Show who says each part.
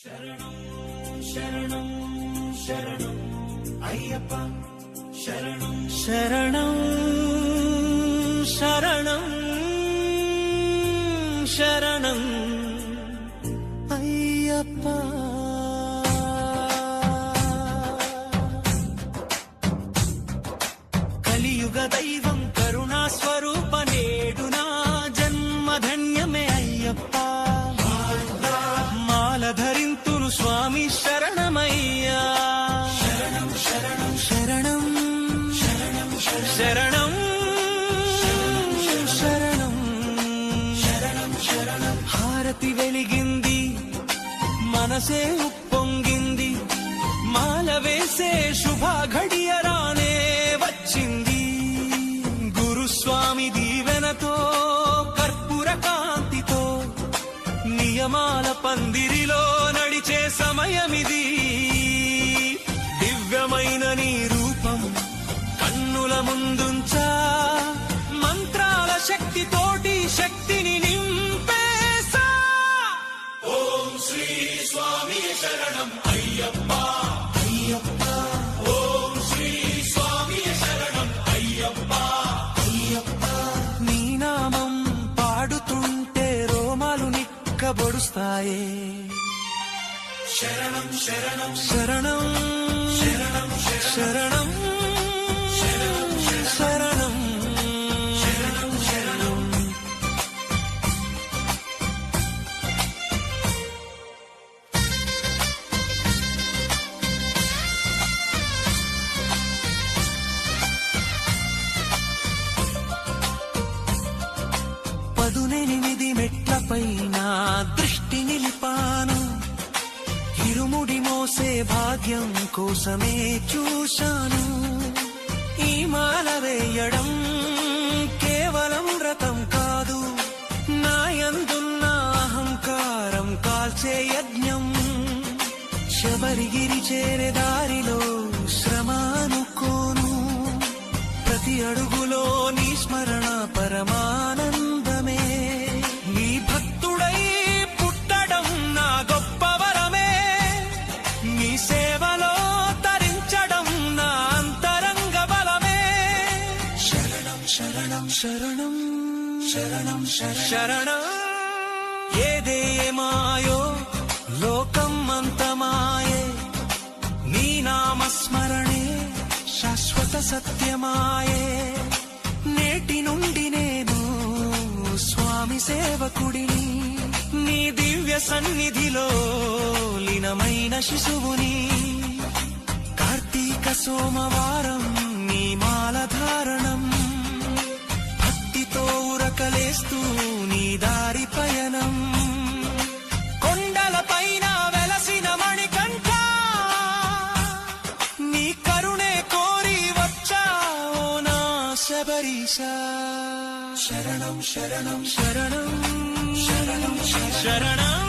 Speaker 1: శరణం శరణం శరణం అయ్యప్ప శరణం శరణం శరణం శరణం అయ్యప్ప కలియుగ దైవం కరుణా స్వరూప నేడు నా జన్మధన్యమే అయ్యప్ప మాల ధరింతును స్వామి శరణమయ్యా శరణం శరణం శరణం శరణం శరణం శరణం శరణం శరణం హారతి వెలిగింది మనసే ఉప్పొంగింది మాల వేసే శుభ ఘడియ రానే వచ్చింది గురుస్వామి దీవెనతో కర్పూర కాంతితో నియమాల పందిరిలో నడిచే సమయమిది దివ్యమైన నీ రూపం కన్నుల ముందుంచా మంత్రాల శక్తితోటి శక్తిని నింపేసా ఓం శ్రీ స్వామి శరణం అయ్యప్ప అయ్యప్ప ఓం శ్రీ స్వామి శరణం అయ్యప్ప అయ్యప్ప నీ నామం పాడుతుంటే రోమాలు నిక్కబొడుస్తాయే శరణం శరణం శరణం శరణం శరణం శరణం శరణం శరణం శరణం పదునెనిమిది మెట్లపైన దృష్టి నిలిపాను ఇరుముడి మోసే భాగ్యం కోసమే చూశాను ఈ మాల వేయడం కేవలం వ్రతం కాదు నాయందున్న అహంకారం కాల్చే యజ్ఞం శబరిగిరి చేరే దారిలో శ్రమ అనుకోను ప్రతి అడుగులో నీ స్మరణ పరమానందమే నీ భక్తుడై పుట్టడం నా గొప్ప వరమే నీ సేవలో తరించడం నా అంతరంగ బలమే శరణం శరణం శరణం శరణం శరణం ఏదేమాయో లోకం అంతమాయే నీ నామస్మరణే శాశ్వత సత్యమాయే నేటి నుండి నేను స్వామి సేవకుడిని నీ దివ్య సన్నిధిలో లీనమైన శిశువుని కార్తీక సోమవారం నీ మాల ధారణం భక్తితో ఉరకలేస్తూ నీ దారి పయనం కొండల పైన వెలసిన మణికంఠ నీ కరుణే కోరి వచ్చావో నా శబరీశ శరణం శరణం శరణం శరణం శరణం